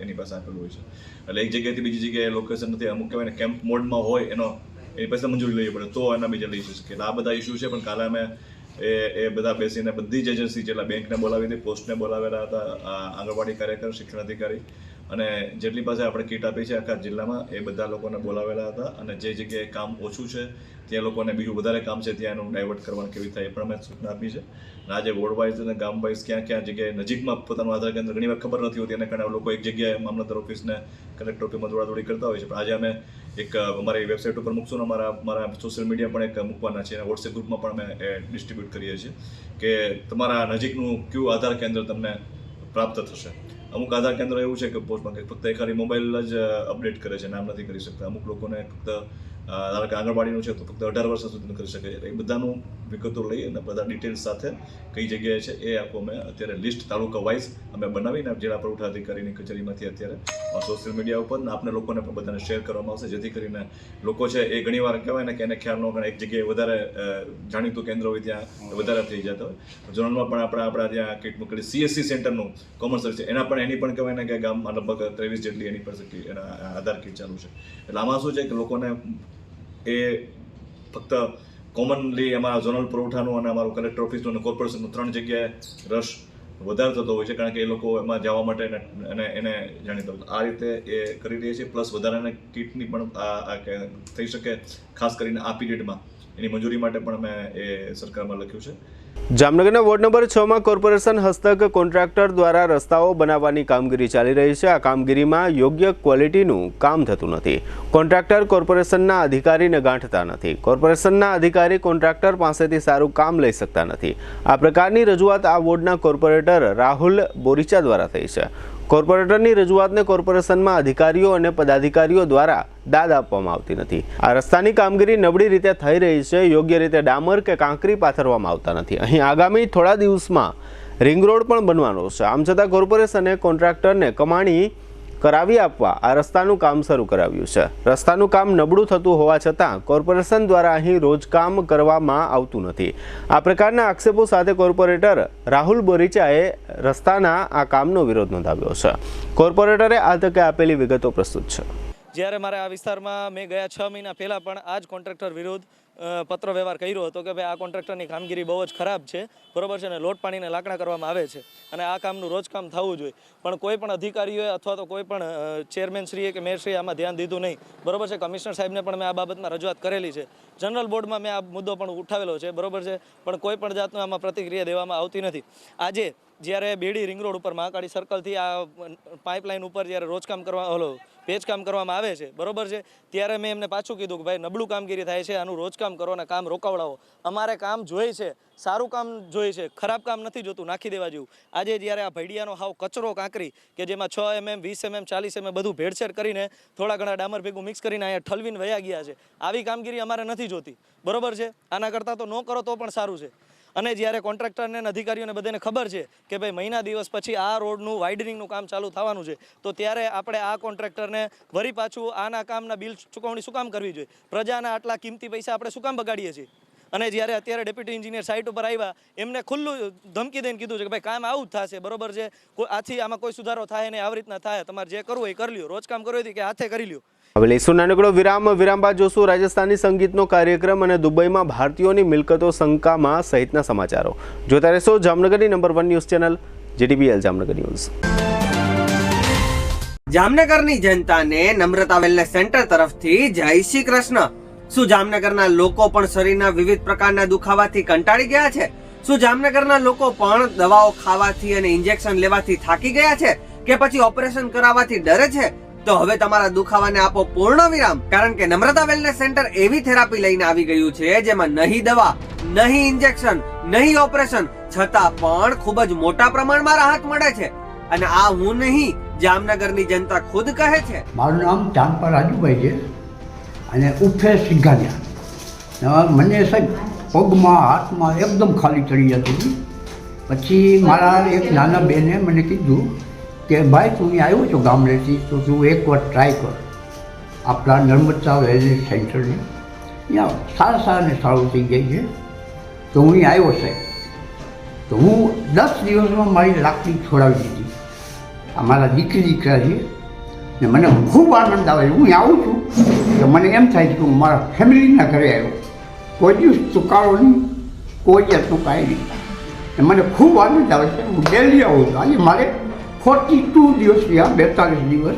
એની પાસે આપેલું હોય છે. એટલે એક જગ્યાએથી બીજી જગ્યાએ લોકેશન નથી, અમુક કહેવાય ને કેમ્પ મોડમાં હોય એની પાસે મંજૂરી લેવી પડે તો એના બીજા લઈ શકે. એટલે આ બધા ઇસ્યુ છે. પણ કાલે અમે એ બધા બેસીને બધી જ એજન્સી જેટલા બેંકને બોલાવી હતી, પોસ્ટને બોલાવેલા હતા, આંગણવાડી કાર્યકર, શિક્ષણ અધિકારી અને જેટલી પાસે આપણે કીટ આપી છે આખા જિલ્લામાં એ બધા લોકોને બોલાવેલા હતા. અને જે જગ્યાએ કામ ઓછું છે ત્યાં લોકોને બીજું વધારે કામ છે ત્યાં એનું ડાયવર્ટ કરવાનું કેવી થાય એ પણ અમે સૂચના આપી છે. અને આજે વોર્ડ વાઇઝ અને ગામ વાઇઝ ક્યાં જગ્યાએ નજીકમાં પોતાનું આધાર કેન્દ્ર ઘણી વાર ખબર નથી હોતી, એના કારણે લોકો એક જગ્યાએ મામલતદાર ઓફિસને કલેક્ટર ઓફિસમાં દોડાદોડી કરતા હોય છે. પણ આજે અમે એક અમારી વેબસાઇટ ઉપર મૂકશું ને મારા સોશિયલ મીડિયા પણ એક મૂકવાના છે અને વોટ્સએપ ગ્રુપમાં પણ અમે ડિસ્ટ્રીબ્યુટ કરીએ છીએ કે તમારા નજીકનું કયું આધાર કેન્દ્ર તમને પ્રાપ્ત થશે. અમુક આધાર કેન્દ્ર એવું છે કે પોસ્ટમાં ફક્ત એ ખાલી મોબાઈલ જ અપડેટ કરે છે, નામ નથી કરી શકતા. અમુક લોકોને ફક્ત ધારો કે આંગણવાડીનું છે તો ફક્ત 18 વર્ષ સુધી કરી શકે છે. એ બધાનું વિગતો લઈ અને બધા ડિટેલ્સ સાથે કઈ જગ્યાએ છે એ આખું અમે અત્યારે લિસ્ટ તાલુકા વાઇઝ અમે બનાવીને જિલ્લા પુરવઠા અધિકારીની કચેરીમાંથી અત્યારે સોશિયલ મીડિયા ઉપર ને આપણે લોકોને પણ બધાને શેર કરવામાં આવશે, જેથી કરીને લોકો છે એ ઘણીવાર કહેવાય ને કે એને ખ્યાલ ન કરે, એક જગ્યાએ વધારે જાણીતું કેન્દ્ર હોય ત્યાં વધારે થઈ જતા હોય. ઝોનલમાં પણ આપણા ત્યાં કીટ મોકલી CSC સેન્ટરનું કોમન સર્વિસ છે એના પણ એની પણ કહેવાય ને કે ગામમાં લગભગ 23 જેટલી એની પાસે એના આધાર કીટ ચાલુ છે. એટલે આમાં શું છે કે લોકોને એ ફક્ત કોમનલી અમારા ઝોનલ પુરવઠાનું અને અમારું કલેક્ટર ઓફિસનું અને કોર્પોરેશનનું 3 જગ્યાએ રસ વધારે થતો હોય છે, કારણ કે એ લોકો એમાં જવા માટે અને એને જાણીતા હોય. આ રીતે એ કરી રહ્યા છે. પ્લસ વધારાના કીટની પણ થઈ શકે, ખાસ કરીને આ પીરિયડમાં એની મંજૂરી માટે પણ અમે એ સરકારમાં લખ્યું છે. જામનગરના વોર્ડ નંબર 6માં કોર્પોરેશન હસ્તક કોન્ટ્રાક્ટર દ્વારા રસ્તાઓ બનાવવાની કામગીરી ચાલી રહી છે. આ કામગીરીમાં યોગ્ય ક્વોલિટીનું કામ થતું નથી. કોન્ટ્રાક્ટર કોર્પોરેશનના અધિકારીને ગાંઠતા નથી. કોર્પોરેશનના અધિકારી કોન્ટ્રાક્ટર પાસેથી સારું કામ લઈ શકતા નથી. આ પ્રકારની રજૂઆત આ વોર્ડના કોર્પોરેટર રાહુલ બોરીચા દ્વારા થઈ છે. કોર્પોરેટરની રજૂઆતને કોર્પોરેશનમાં અધિકારીઓ અને પદાધિકારીઓ દ્વારા દાદ આપવામાં આવતી નથી. આ રસ્તાની કામગીરી નબળી રીતે થઈ રહી છે. યોગ્ય રીતે ડામર કે કાંકરી પાથરવામાં આવતા નથી. અહીં આગામી થોડા દિવસમાં રિંગ રોડ પણ બનવાનો છે. આમ છતાં કોર્પોરેશને કોન્ટ્રાક્ટરને કમાણી કરાવી આપવા આ રસ્તાનું કામ શરૂ કરાવ્યું છે. રસ્તાનું કામ નબળું થતું હોવા છતાં કોર્પોરેશન દ્વારા અહીં રોજકામ કરવામાં આવતું નથી. આ પ્રકારના આક્ષેપો સાથે કોર્પોરેટર રાહુલ બોરીચાએ રસ્તાના આ કામનો વિરોધ નોંધાવ્યો છે. કોર્પોરેટરે આ તકે આપેલી વિગતો પ્રસ્તુત છે. જ્યારે મારે આ વિસ્તારમાં મેં ગયા 6 મહિના પહેલાં પણ આ જ કોન્ટ્રાક્ટર વિરુદ્ધ પત્ર વ્યવહાર કર્યો હતો કે ભાઈ આ કોન્ટ્રાક્ટરની કામગીરી બહુ જ ખરાબ છે, બરોબર છે, અને લોટ પાણીને લાકડા કરવામાં આવે છે અને આ કામનું રોજ કામ થવું જોઈએ. પણ કોઈ પણ અધિકારીઓએ અથવા તો કોઈ પણ ચેરમેનશ્રીએ કે મેયરશ્રીએ આમાં ધ્યાન દીધું નહીં, બરોબર છે. કમિશનર સાહેબને પણ મેં આ બાબતમાં રજૂઆત કરેલી છે. જનરલ બોર્ડમાં મેં આ મુદ્દો પણ ઉઠાવેલો છે, બરોબર છે, પણ કોઈ પણ જાતનું આમાં પ્રતિક્રિયા દેવામાં આવતી નથી. આજે જ્યારે બેડી રિંગ રોડ ઉપર મહાકાળી સર્કલથી આ પાઇપલાઇન ઉપર જ્યારે રોજકામ કરવા પેચકામ કરવામાં આવે છે, બરોબર છે, ત્યારે મેં એમને પાછું કીધું કે ભાઈ નબળું કામગીરી થાય છે, આનું રોજકામ કરો અને કામ રોકાવડાવો. અમારે કામ જોઈએ છે, સારું કામ જોઈએ છે, ખરાબ કામ નથી જોતું નાખી દેવા જેવું. આજે જ્યારે આ ભૈડિયાનો હાવ કચરો કાંકરી કે જેમાં 6 mm 20 mm 40 mm બધું ભેળસેળ કરીને થોડા ઘણા ડામર ભેગું મિક્સ કરીને અહીંયા ઠલવીને વયા ગયા છે. આવી કામગીરી અમારે નથી જોતી, બરોબર છે. આના કરતાં તો ન કરો તો પણ સારું છે. અને જ્યારે કોન્ટ્રાક્ટરને અધિકારીઓને બધાને ખબર છે કે ભાઈ મહિના દિવસ પછી આ રોડનું વાઇડનિંગનું કામ ચાલુ થવાનું છે, તો ત્યારે આપણે આ કોન્ટ્રાક્ટરને વળી પાછું આના કામના બિલ ચૂકવણી શું કામ કરવી જોઈએ? પ્રજાના આટલા કિંમતી પૈસા આપણે શું કામ બગાડીએ છીએ? અને જ્યારે અત્યારે ડેપ્યુટી એન્જિનિયર સાઇટ ઉપર આવ્યા, એમને ખુલ્લું ધમકી દઈને કીધું છે કે ભાઈ કામ આવું જ થશે, બરોબર છે, આથી આમાં કોઈ સુધારો થાય નહીં, આવી રીતના થાય, તમારે જે કરવું એ કરી લ્યો, રોજ કામ કરવું હોય કે હાથે કરી લ્યો. હવે લઈશું નાનકડો વિરામ બાદ જોશું રાજસ્થાની સંગીતનો કાર્યક્રમ અને દુબઈમાં ભારતીયોની મિલકતો શંકામાં સહિતના સમાચારો. જોતા રહેશો જામનગરની number 1 news channel JTBL Jamnagar news. જામનગરની જનતાને નમ્રતા વેલનેસ સેન્ટર તરફથી જય શ્રી કૃષ્ણ. શું જામનગરના લોકો પણ શરીરના વિવિધ પ્રકારના દુખાવાથી કંટાળી ગયા છે? શું જામનગરના લોકો પણ દવાઓ ખાવાથી અને ઇન્જેક્શન લેવાથી થાકી ગયા છે કે પછી ઓપરેશન કરાવવાથી ડરે છે? તો હવે તમારા દુખાવાને આપો પૂર્ણ વિરામ, કારણ કે નમ્રતા વેલનેસ સેન્ટર એવી થેરાપી લઈને આવી ગયું છે જેમાં નહીં દવા, નહીં ઇન્જેક્શન, નહીં ઓપરેશન, છતાં પણ ખૂબ જ મોટા પ્રમાણમાં રાહત મળે છે. અને આ હું નહીં, જામનગરની જનતા ખુદ કહે છે. મારું નામ ચાંપા રાજુભાઈ છે અને ઉફે સિંઘાનિયા. મને સાહેબ પગમાં હાથમાં એકદમ ખાલી ચડી જતી હતી. પછી મારા એક નાના બેને મને કીધું કે ભાઈ તું અહીં આવ્યો છો ગામડેથી, તો તું એકવાર ટ્રાય કર આપણા નર્મદા વેલનેસ સેન્ટરને. અહીંયા સારું થઈ ગઈ છે. તો હું અહીં આવ્યો સાહેબ, તો હું 10 દિવસમાં મારી લાકડી છોડાવી દીધી. અમારા દીકરા છે ને મને ખૂબ આનંદ આવે. હું અહીં આવું છું તો મને એમ થાય છે કે હું મારા ફેમિલીના ઘરે આવ્યો. કોઈ દિવસ ચૂકારો નહીં, કોઈ જાતનું કાંઈ નહીં. ને મને ખૂબ આનંદ આવે છે. હું ડેલી આવું છું. આજે મારે 42 દિવસ થયા, 42 દિવસ.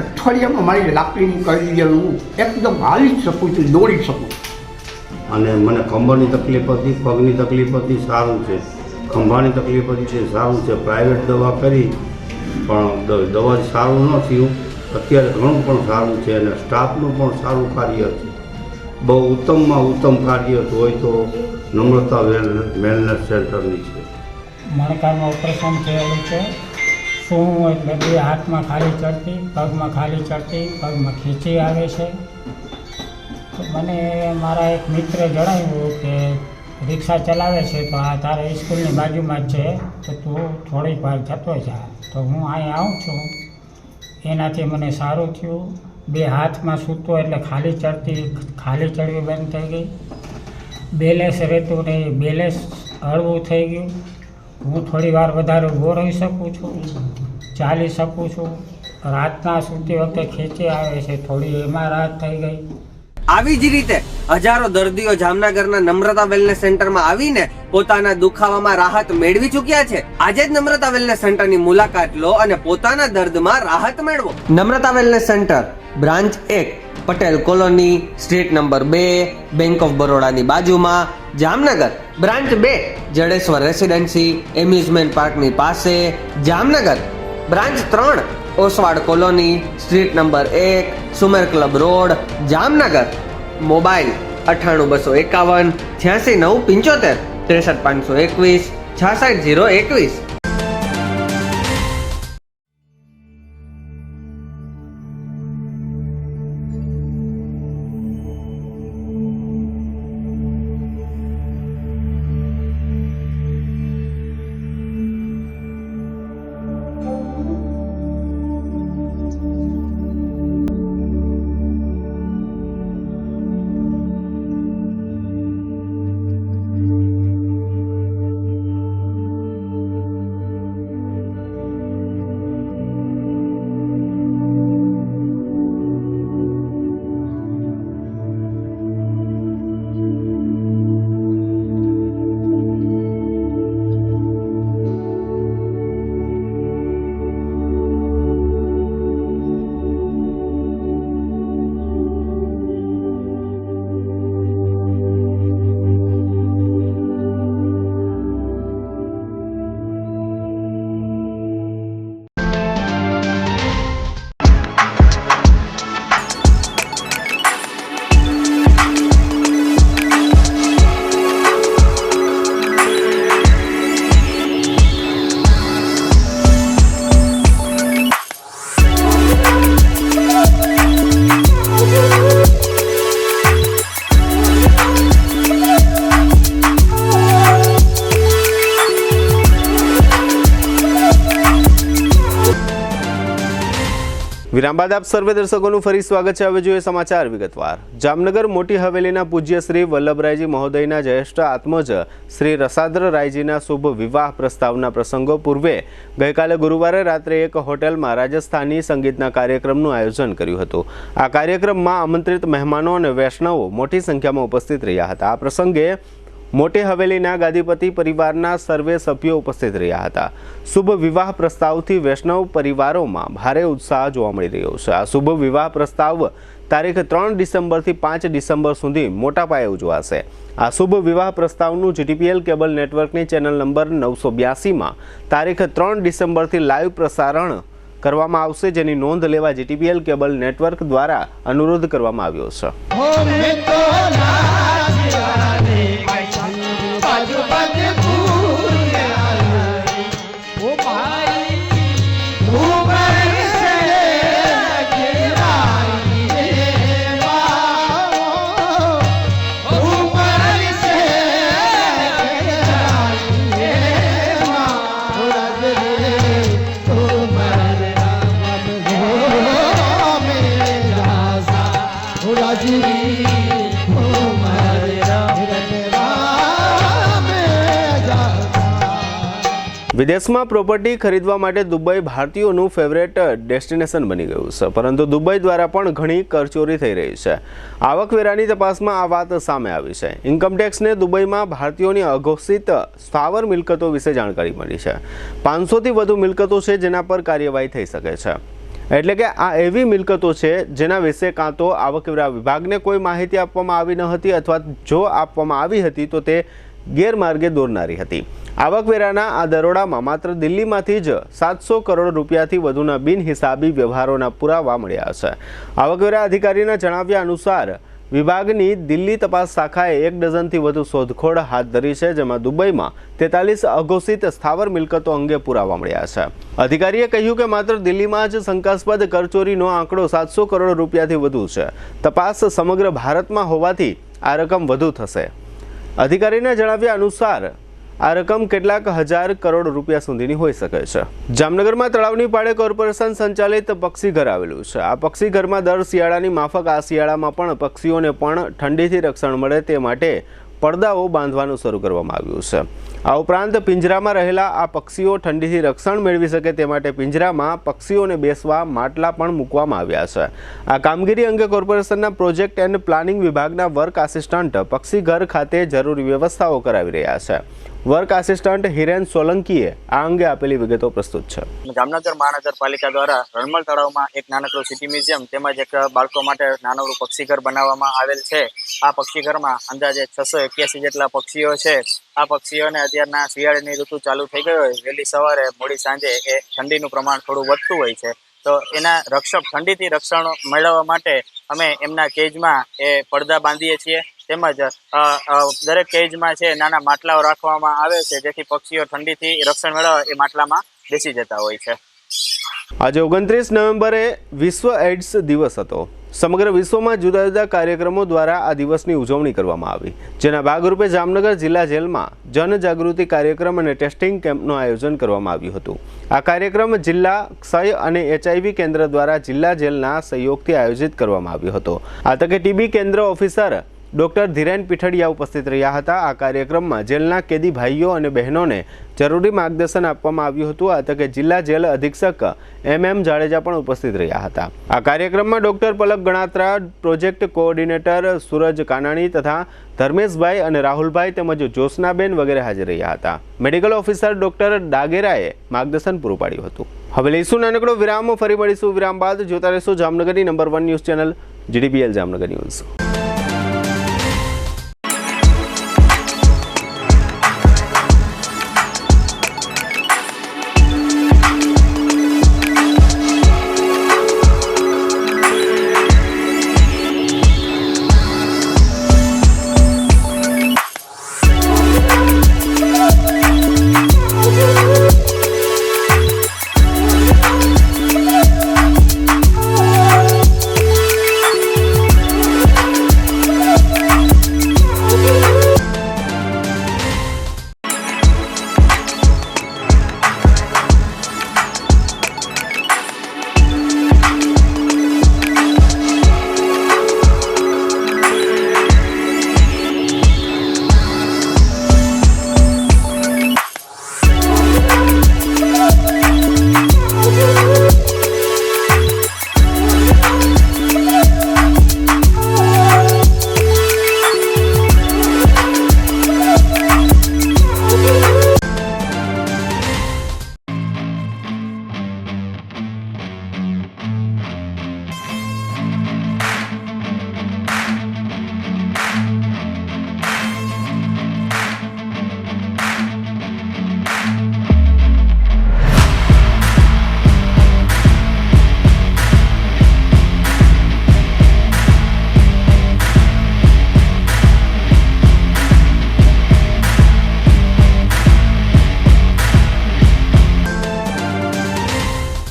અઠવાડિયામાં મારી લાકડી કરી દીધેલું હું એકદમ હાલી જ શકું છું, દોડી શકું. અને મને ખંભાની તકલીફ હતી, પગની તકલીફ હતી, સારું છે. ખંભાની તકલીફ હતી છે, સારું છે. પ્રાઇવેટ દવા કરી પણ દવા સારું ન થયું, અત્યારે ઘણું પણ સારું છે અને સ્ટાફનું પણ સારું કાર્ય છે. બહુ ઉત્તમમાં ઉત્તમ કાર્ય હોય તો નમ્રતા વેલનેસ સેન્ટરની છે. મણકામાં ઓપરેશન થયેલું છે. શું એટલે બે હાથમાં ખાલી ચડતી, પગમાં ખાલી ચડતી, પગમાં ખીચી આવે છે. તો મને મારા એક મિત્રે જણાવ્યું કે રિક્ષા ચલાવે છે તો આ તારે સ્કૂલની બાજુમાં જ છે તો તું થોડીક વાર જતો જા. તો હું અહીં આવું છું. એનાથી મને સારું થયું. બે હાથમાં સૂતો એટલે ખાલી ચડવી બંધ થઈ ગઈ. બેલેન્સ રહેતું નહીં, બેલેન્સ હળવું થઈ ગયું. હું થોડી વાર વધારે ઊભો રહી શકું છું, ચાલી શકું છું. રાતના સૂતી વખતે ખેંચી આવે છે, થોડી એમાં રાહત થઈ ગઈ. આવી જ રીતે હજારો દર્દીઓ જામનગરના નમ્રતા વેલનેસ સેન્ટરમાં આવીને પોતાના દુખાવામાં રાહત મેળવી ચૂક્યા છે. આજે જ નમ્રતા વેલનેસ સેન્ટરની મુલાકાત લો અને પોતાના દર્દમાં રાહત મેળવો. Namrata wellness centre branch 1 Patel colony, street number 2, bank of બરોડાની બાજુમાં, Jamnagar. Branch 2 Jadeshwar residency, amusement પાર્કની પાસે, Jamnagar. Branch 3 Oswal colony, street number 1, Sumer club road, Jamnagar. Mobile 98 251 86 975 63 521 66 021. વિરામ બાદ આપ સર્વે દર્શકોનું ફરી સ્વાગત છે. હવે જોઈએ સમાચાર વિગતવાર. જામનગર મોટી હવેલીના પૂજ્ય શ્રી વલ્લભરાયજી મહોદયના જ્યેષ્ઠ આત્મજ શ્રી રસાદ્ર રાયજીના શુભ વિવાહ પ્રસ્તાવના પ્રસંગો પૂર્વે ગઈકાલે ગુરુવારે રાત્રે એક હોટેલમાં રાજસ્થાની સંગીતના કાર્યક્રમનું આયોજન કર્યું હતું. આ કાર્યક્રમમાં આમંત્રિત મહેમાનો અને વૈષ્ણવો મોટી સંખ્યામાં ઉપસ્થિત રહ્યા હતા. આ પ્રસંગે મોટી હવેલીના ગાદીપતિ પરિવારના સર્વે સભ્યો ઉપસ્થિત રહ્યા હતા. શુભ વિવાહ પ્રસ્તાવથી વૈષ્ણવ પરિવારોમાં ભારે ઉત્સાહ જોવા મળી રહ્યો છે. આ શુભ વિવાહ પ્રસ્તાવ તારીખ 3 ડિસેમ્બરથી 5 ડિસેમ્બર સુધી મોટા પાયે ઉજવાશે. આ શુભ વિવાહ પ્રસ્તાવનું જીટીપીએલ કેબલ નેટવર્કની ચેનલ નંબર 982માં તારીખ 3 ડિસેમ્બરથી લાઈવ પ્રસારણ કરવામાં આવશે, જેની નોંધ લેવા જીટીપીએલ કેબલ નેટવર્ક દ્વારા અનુરોધ કરવામાં આવ્યો છે. વિદેશમાં પ્રોપર્ટી ખરીદવા માટે દુબઈ ભારતીયોનું ફેવરેટ ડેસ્ટિનેશન બની ગયું છે, પરંતુ દુબઈ દ્વારા પણ ઘણી કરચોરી થઈ રહી છે. આવકવેરાની તપાસમાં આ વાત સામે આવી છે. ઇન્કમટેક્સને દુબઈમાં ભારતીયોની અઘોષિત સ્થાવર મિલકતો વિશે જાણકારી મળી છે. 500થી વધુ મિલકતો છે જેના પર કાર્યવાહી થઈ શકે છે. એટલે કે આ એવી મિલકતો છે જેના વિશે કાં તો આવકવેરા વિભાગને કોઈ માહિતી આપવામાં આવી ન હતી અથવા જો આપવામાં આવી હતી તો તે ગેરમાર્ગે દોરનારી હતી. આવકવેરાના આ દરોડામાં માત્ર દિલ્હીમાંથી જ 700 કરોડ રૂપિયાથી વધુના બિનહિસાબી વ્યવહારોના પુરાવા મળ્યા છે. આવકવેરા અધિકારીના જણાવ્યા અનુસાર વિભાગની દિલ્હી તપાસ શાખાએ 1 ડઝનથી વધુ શોધખોળ હાથ ધરી છે, જેમાં દુબઈમાં 43 અઘોષિત સ્થાવર મિલકતો અંગે પુરાવા મળ્યા છે. અધિકારીએ કહ્યું કે માત્ર દિલ્હીમાં જ શંકાસ્પદ કરચોરીનો આંકડો 700 કરોડ રૂપિયાથી વધુ છે. તપાસ સમગ્ર ભારતમાં હોવાથી આ રકમ વધુ થશે. અધિકારીના જણાવ્યા અનુસાર આ રકમ કેટલાક હજાર કરોડ રૂપિયા સુધીની હોઈ શકે છે. જામનગરમાં તળાવની પાળે કોર્પોરેશન સંચાલિત પક્ષીઘર આવેલું છે. આ પક્ષીઘરમાં દર શિયાળાની માફક આ શિયાળામાં પણ પક્ષીઓને પણ ઠંડીથી રક્ષણ મળે તે માટે પડદાઓ બાંધવાનું શરૂ કરવામાં આવ્યું છે. આ ઉપરાંત પિંજરામાં રહેલા આ પક્ષીઓ ઠંડીથી રક્ષણ મેળવી શકે તે માટે પિંજરામાં પક્ષીઓને બેસવા માટલા પણ મૂકવામાં આવ્યા છે. આ કામગીરી અંગે કોર્પોરેશનના પ્રોજેક્ટ એન્ડ પ્લાનિંગ વિભાગના વર્ક આસિસ્ટન્ટ પક્ષીઘર ખાતે જરૂરી વ્યવસ્થાઓ કરાવી રહ્યા છે. વર્ક આસિસ્ટન્ટ હિરેન સોલંકીએ આ અંગે આપેલી વિગતો પ્રસ્તુત છે. જામનગર મહાનગરપાલિકા દ્વારા રણમલ તળાવમાં એક નાનકડું સિટી મ્યુઝિયમ તેમજ એક બાળકો માટે નાનકડું પક્ષીઘર બનાવવામાં આવેલ છે. આ પક્ષીઘરમાં અંદાજે 681 જેટલા પક્ષીઓ છે. આ પક્ષીઓને અત્યારના શિયાળાની ઋતુ ચાલુ થઈ ગઈ હોય, વહેલી સવારે મોડી સાંજે એ ઠંડીનું પ્રમાણ થોડું વધતું હોય છે. તો એના ઠંડીથી રક્ષણ મેળવવા માટે અમે એમના કેજમાં એ પડદા બાંધીએ છીએ. તેમજ દરેક કેજમાં છે નાના માટલાઓ રાખવામાં આવે છે, જેથી પક્ષીઓ ઠંડીથી રક્ષણ મેળવવા એ માટલામાં બેસી જતા હોય છે. આજે 29 નવેમ્બરે વિશ્વ એઇડ્સ દિવસ હતો. સમગ્ર વિશ્વમાં જુદા જુદા કાર્યક્રમો દ્વારા આ દિવસની ઉજવણી કરવામાં આવી, જેના ભાગરૂપે જામનગર જિલ્લા જેલમાં જનજાગૃતિ કાર્યક્રમ અને ટેસ્ટિંગ કેમ્પનું આયોજન કરવામાં આવ્યું હતું. આ કાર્યક્રમ જિલ્લા ક્ષય અને HIV કેન્દ્ર દ્વારા જિલ્લા જેલના સહયોગથી આયોજિત કરવામાં આવ્યો હતો. આ તકે TB કેન્દ્ર ઓફિસર ડૉક્ટર ધીરેન પીઠડિયા ઉપસ્થિત રહ્યા હતા. આ કાર્યક્રમમાં જેલના કેદી ભાઈઓ અને બહેનોને જરૂરી માર્ગદર્શન આપવામાં આવ્યું હતું. આ તકે જિલ્લા જેલ અધિક્ષક MM જાડેજા પણ ઉપસ્થિત રહ્યા હતા. આ કાર્યક્રમમાં ડૉક્ટર પલક ગણાત્રા, પ્રોજેક્ટ કોઓર્ડિનેટર સૂરજ કાનાણી તથા ધર્મેશભાઈ અને રાહુલભાઈ તેમજ જ્યોત્સનાબેન વગેરે હાજર રહ્યા હતા. મેડિકલ ઓફિસર ડૉક્ટર ડાગેરાએ માર્ગદર્શન પૂરું પાડ્યું હતું. હવે લઈશું નાનકડો વિરામ. ફરી મળીશું વિરામ બાદ. જોતા રહેશો જામનગરની number 1 news channel GDPL Jamnagar news.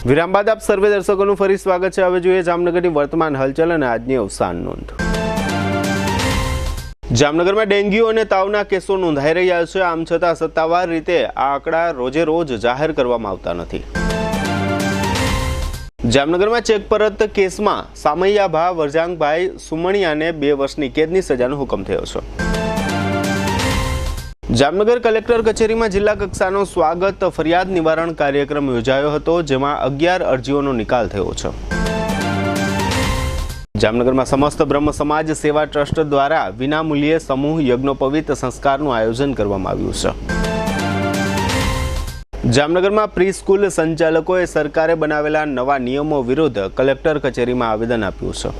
વિરામ બાદ આપ સર્વે દર્શકોનું ફરી સ્વાગત છે. હવે જોઈએ જામનગરની વર્તમાન હલચલ અને આજની અવસાન નોંધ. જામનગરમાં ડેન્ગ્યુ અને તાવના કેસો નોંધાઈ રહ્યા છે. આમ છતાં સત્તાવાર રીતે આ આંકડા રોજે રોજ જાહેર કરવામાં આવતા નથી. જામનગરમાં ચેક પરત કેસમાં સામૈયાભા વરજાંગભાઈ સુમણિયાને 2 વર્ષની કેદની સજાનો હુકમ થયો છે. જામનગર કલેક્ટર કચેરીમાં જિલ્લા કક્ષાનો સ્વાગત ફરિયાદ નિવારણ કાર્યક્રમ યોજાયો હતો, જેમાં 11 અરજીઓનો નિકાલ થયો છે. જામનગરમાં સમસ્ત બ્રહ્મ સમાજ સેવા ટ્રસ્ટ દ્વારા વિનામૂલ્યે સમૂહ યજ્ઞોપવિત સંસ્કારનું આયોજન કરવામાં આવ્યું છે. જામનગરમાં પ્રી સ્કૂલ સંચાલકોએ સરકારે બનાવેલા નવા નિયમો વિરુદ્ધ કલેક્ટર કચેરીમાં આવેદન આપ્યું છે.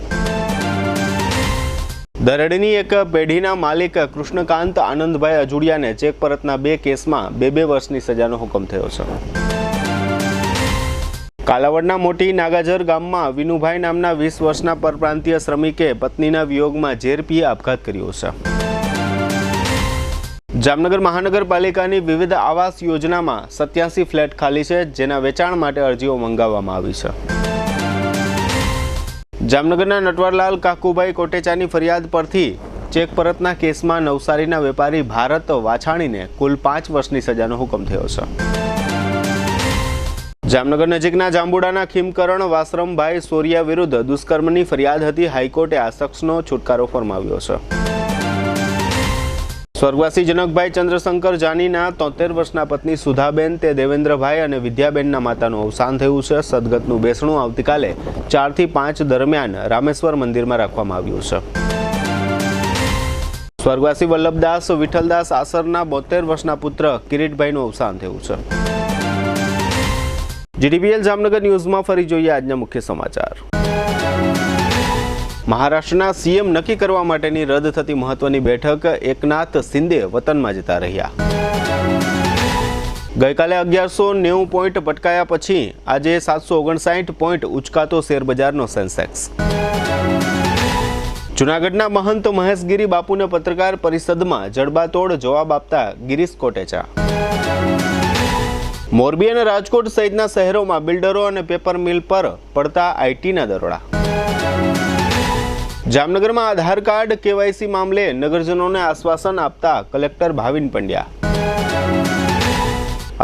દરેડની એક પેઢીના માલિક કૃષ્ણકાંત આનંદભાઈ અજુડિયાને ચેક પરતના 2 કેસમાં 2 વર્ષની સજાનો હુકમ થયો છે. કાલાવડના મોટી નાગાજર ગામમાં વિનુભાઈ નામના 20 વર્ષના પરપ્રાંતીય શ્રમિકે પત્નીના વિયોગમાં ઝેર પી આપઘાત કર્યો છે. જામનગર મહાનગરપાલિકાની વિવિધ આવાસ યોજનામાં 87 ફ્લેટ ખાલી છે, જેના વેચાણ માટે અરજીઓ મંગાવવામાં આવી છે. જામનગરના નટવરલાલ કાકુભાઈ કોટેચાની ફરિયાદ પરથી ચેક પરતના કેસમાં નવસારીના વેપારી ભારત વાછાણીને કુલ 5 વર્ષની સજાનો હુકમ થયો છે. જામનગર નજીકના જાંબુડાના ખીમકરણ વાસરમભાઈ સોરિયા વિરુદ્ધ દુષ્કર્મની ફરિયાદ હતી. હાઈકોર્ટે આ શખ્સનો છુટકારો ફરમાવ્યો છે. સ્વર્ગવાસી જનકભાઈ ચંદ્રશંકર જાનીના 73 વર્ષના પત્ની સુધાબેન તે દેવેન્દ્રભાઈ અને વિદ્યાબેનના માતાનું અવસાન થયું છે. સદગતનું બેસણું આવતીકાલે 4 થી 5 દરમિયાન રામેશ્વર મંદિરમાં રાખવામાં આવ્યું છે. સ્વર્ગવાસી વલ્લભદાસ વિઠ્ઠલદાસ આસરના 72 વર્ષના પુત્ર કિરીટભાઈનું અવસાન થયું છે. જીટીપીએલ જામનગર ન્યૂઝમાં ફરી જોઈએ આજના મુખ્ય સમાચાર. મહારાષ્ટ્રના સીએમ નક્કી કરવા માટેની રદ થતી મહત્વની બેઠક એકનાથ શિંદે વતનમાં જતા રહ્યા. ગઈકાલે 1190 પોઈન્ટ પટકાયા પછી આજે 759 પોઈન્ટ ઉચકાતો શેરબજારનો સેન્સેક્સ. જૂનાગઢના મહંત મહેશગીરી બાપુને પત્રકાર પરિષદમાં જડબાતોડ જવાબ આપતા ગિરીશ કોટેચા. મોરબી અને રાજકોટ સહિતના શહેરોમાં બિલ્ડરો અને પેપર મિલ પર પડતા આઈટીના દરોડા. જામનગરમાં આધાર કાર્ડ કેવાયસી મામલે નગરજનોને આશ્વાસન આપતા કલેક્ટર ભાવિન પંડ્યા.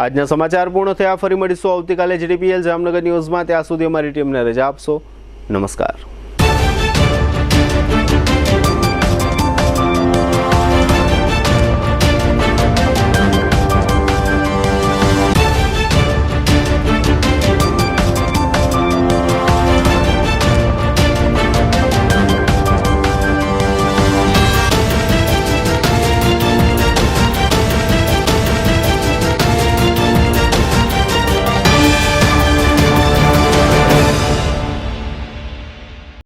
આજના સમાચાર પૂર્ણ થયા. ફરી મળીશું આવતીકાલે જીટીપીએલ જામનગર ન્યૂઝમાં. ત્યાં સુધી અમારી ટીમને રજા આપશો. નમસ્કાર.